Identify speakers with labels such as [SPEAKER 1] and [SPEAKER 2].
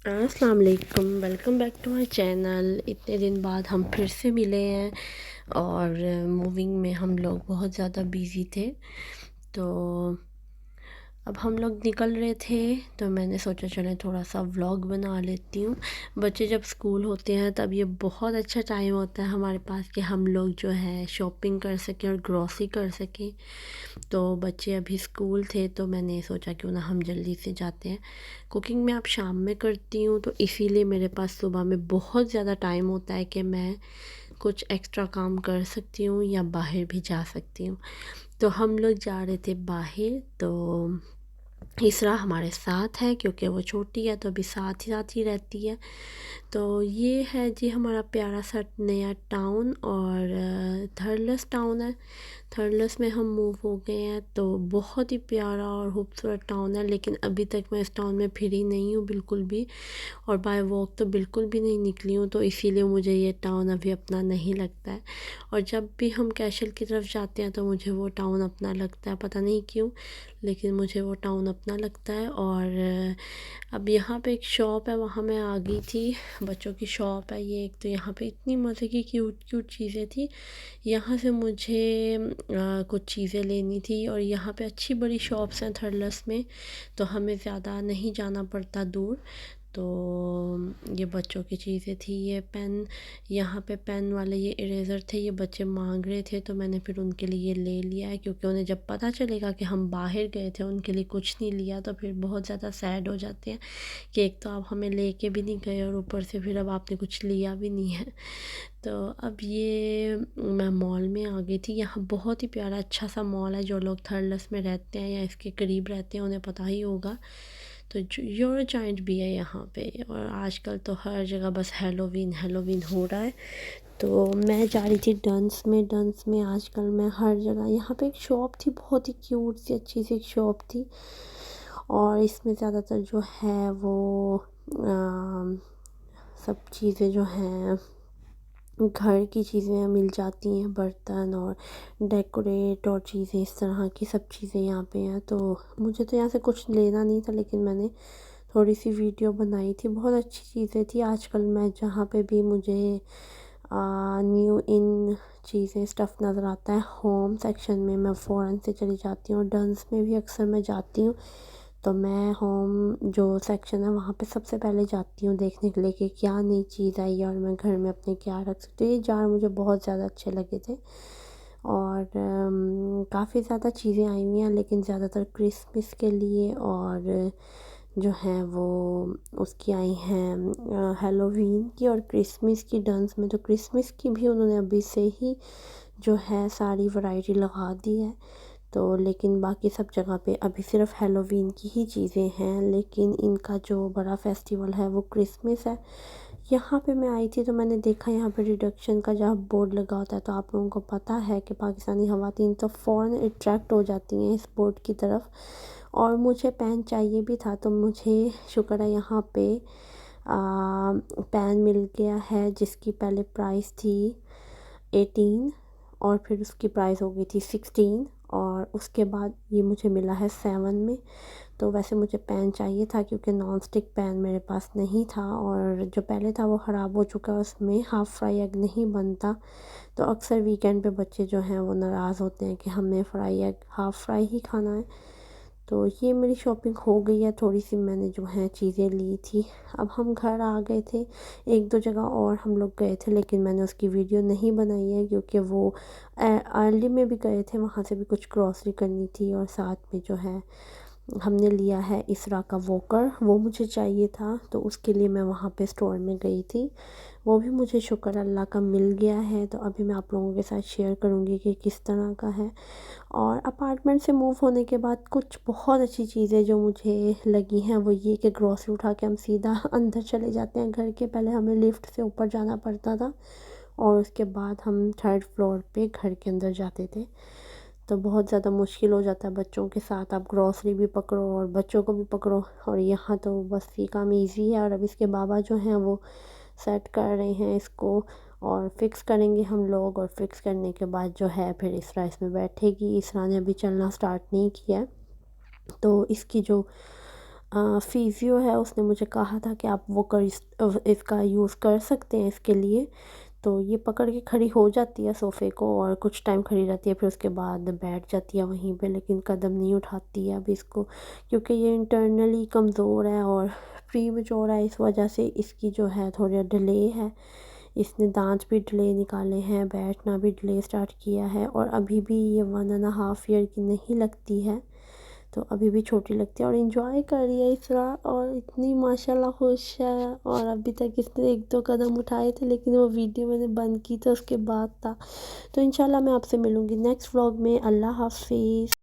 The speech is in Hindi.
[SPEAKER 1] अस्सलाम वालेकुम, welcome back to my channel. इतने दिन बाद हम फिर से मिले हैं और मूविंग में हम लोग बहुत ज़्यादा बिज़ी थे। तो अब हम लोग निकल रहे थे तो मैंने सोचा चलें थोड़ा सा व्लॉग बना लेती हूँ। बच्चे जब स्कूल होते हैं तब ये बहुत अच्छा टाइम होता है हमारे पास कि हम लोग जो है शॉपिंग कर सकें और ग्रॉसरी कर सकें। तो बच्चे अभी स्कूल थे तो मैंने सोचा क्यों ना हम जल्दी से जाते हैं। कुकिंग मैं अब शाम में करती हूँ तो इसीलिए मेरे पास सुबह में बहुत ज़्यादा टाइम होता है कि मैं कुछ एक्स्ट्रा काम कर सकती हूँ या बाहर भी जा सकती हूँ। तो हम लोग जा रहे थे बाहर। तो इसरा हमारे साथ है क्योंकि वो छोटी है तो अभी साथ ही रहती है। तो ये है जी हमारा प्यारा सा नया टाउन और थर्लस टाउन है। थर्लस में हम मूव हो गए हैं तो बहुत ही प्यारा और खूबसूरत टाउन है, लेकिन अभी तक मैं इस टाउन में फिरी नहीं हूँ बिल्कुल भी, और बाय वॉक तो बिल्कुल भी नहीं निकली हूँ। तो इसीलिए मुझे ये टाउन अभी अपना नहीं लगता है। और जब भी हम कैशल की तरफ जाते हैं तो मुझे वो टाउन अपना लगता है, पता नहीं क्यों, लेकिन मुझे वो टाउन अपना लगता है। और अब यहाँ पे एक शॉप है, वहाँ मैं आ गई थी। बच्चों की शॉप है ये एक। तो यहाँ पे इतनी मज़े की क्यूट क्यूट चीज़ें थी। यहाँ से मुझे कुछ चीज़ें लेनी थी और यहाँ पे अच्छी बड़ी शॉप्स हैं थर्लस में, तो हमें ज़्यादा नहीं जाना पड़ता दूर। तो ये बच्चों की चीज़ें थी। ये पेन, यहाँ पे पेन वाले ये इरेज़र थे, ये बच्चे मांग रहे थे तो मैंने फिर उनके लिए ये ले लिया है, क्योंकि उन्हें जब पता चलेगा कि हम बाहर गए थे उनके लिए कुछ नहीं लिया तो फिर बहुत ज़्यादा सैड हो जाते हैं कि एक तो आप हमें लेके भी नहीं गए और ऊपर से फिर अब आपने कुछ लिया भी नहीं है। तो अब ये मैं मॉल में आ गई थी। यहाँ बहुत ही प्यारा अच्छा सा मॉल है। जो लोग थर्लस में रहते हैं या इसके करीब रहते हैं उन्हें पता ही होगा। तो यूरो जॉइंट भी है यहाँ पे, और आजकल तो हर जगह बस हेलोवीन हेलोवीन हो रहा है। तो मैं जा रही थी डंस में। डंस में आजकल मैं हर जगह, यहाँ पे एक शॉप थी बहुत ही क्यूट सी अच्छी सी एक शॉप थी, और इसमें ज़्यादातर जो है वो सब चीज़ें जो हैं घर की चीज़ें मिल जाती हैं, बर्तन और डेकोरेट और चीज़ें, इस तरह की सब चीज़ें यहाँ पे हैं। तो मुझे तो यहाँ से कुछ लेना नहीं था, लेकिन मैंने थोड़ी सी वीडियो बनाई थी। बहुत अच्छी चीज़ें थी। आजकल मैं जहाँ पे भी मुझे न्यू इन चीज़ें स्टफ़ नज़र आता है होम सेक्शन में, मैं फ़ौरन से चली जाती हूँ। डंस में भी अक्सर मैं जाती हूँ तो मैं होम जो सेक्शन है वहाँ पे सबसे पहले जाती हूँ देखने के लिए कि क्या नई चीज़ आई है और मैं घर में अपने क्या रख सकती हूँ। ये जार मुझे बहुत ज़्यादा अच्छे लगे थे। और काफ़ी ज़्यादा चीज़ें आई हुई हैं, लेकिन ज़्यादातर क्रिसमस के लिए और जो हैं वो उसकी आई हैं हेलोवीन की और क्रिसमस की। डंस में तो क्रिसमस की भी उन्होंने अभी से ही जो है सारी वैरायटी लगा दी है। तो लेकिन बाकी सब जगह पे अभी सिर्फ हेलोवीन की ही चीज़ें हैं, लेकिन इनका जो बड़ा फेस्टिवल है वो क्रिसमस है। यहाँ पे मैं आई थी तो मैंने देखा यहाँ पे रिडक्शन का जहाँ बोर्ड लगा होता है, तो आप लोगों को पता है कि पाकिस्तानी ख़वातीन तो फ़ौरन अट्रैक्ट हो जाती हैं इस बोर्ड की तरफ। और मुझे पेन चाहिए भी था, तो मुझे शुक्र है यहाँ पे पेन मिल गया है जिसकी पहले प्राइस थी 18 और फिर उसकी प्राइस हो गई थी 16, और उसके बाद ये मुझे मिला है 7 में। तो वैसे मुझे पेन चाहिए था क्योंकि नॉन स्टिक पेन मेरे पास नहीं था, और जो पहले था वो ख़राब हो चुका है, उसमें हाफ़ फ्राई एग नहीं बनता। तो अक्सर वीकेंड पे बच्चे जो हैं वो नाराज़ होते हैं कि हमें फ्राई एग हाफ़ फ्राई ही खाना है। तो ये मेरी शॉपिंग हो गई है, थोड़ी सी मैंने जो है चीज़ें ली थी। अब हम घर आ गए थे। एक दो जगह और हम लोग गए थे, लेकिन मैंने उसकी वीडियो नहीं बनाई है क्योंकि वो अर्ली में भी गए थे, वहाँ से भी कुछ ग्रॉसरी करनी थी। और साथ में जो है हमने लिया है इसरा का वॉकर, वो मुझे चाहिए था तो उसके लिए मैं वहाँ पे स्टोर में गई थी। वो भी मुझे शुक्र अल्लाह का मिल गया है। तो अभी मैं आप लोगों के साथ शेयर करूँगी कि किस तरह का है। और अपार्टमेंट से मूव होने के बाद कुछ बहुत अच्छी चीज़ें जो मुझे लगी हैं वो ये कि ग्रॉसरी उठा के हम सीधा अंदर चले जाते हैं घर के। पहले हमें लिफ्ट से ऊपर जाना पड़ता था और उसके बाद हम थर्ड फ्लोर पे घर के अंदर जाते थे। तो बहुत ज़्यादा मुश्किल हो जाता है बच्चों के साथ, आप ग्रॉसरी भी पकड़ो और बच्चों को भी पकड़ो। और यहाँ तो बस ये काम ईज़ी है। और अब इसके बाबा जो हैं वो सेट कर रहे हैं इसको, और फिक्स करेंगे हम लोग। और फिक्स करने के बाद जो है फिर इसरा इसमें बैठेगी। इसरा ने अभी चलना स्टार्ट नहीं किया है, तो इसकी जो फिजियो है, उसने मुझे कहा था कि आप वो इसका यूज़ कर सकते हैं इसके लिए। तो ये पकड़ के खड़ी हो जाती है सोफ़े को और कुछ टाइम खड़ी रहती है, फिर उसके बाद बैठ जाती है वहीं पे, लेकिन कदम नहीं उठाती है अब इसको, क्योंकि ये इंटरनली कमज़ोर है और प्री मैच्योर है, इस वजह से इसकी जो है थोड़ा डिले है। इसने दांत भी डिले निकाले हैं, बैठना भी डिले स्टार्ट किया है, और अभी भी ये 1.5 ईयर की नहीं लगती है, तो अभी भी छोटी लगती है और इन्जॉय कर रही है इसरा, और इतनी माशाल्लाह खुश है। और अभी तक इसने 1-2 कदम उठाए थे, लेकिन वो वीडियो मैंने बंद की तो उसके बाद था। तो इंशाल्लाह मैं आपसे मिलूँगी नेक्स्ट व्लॉग में। अल्लाह हाफ़िज़।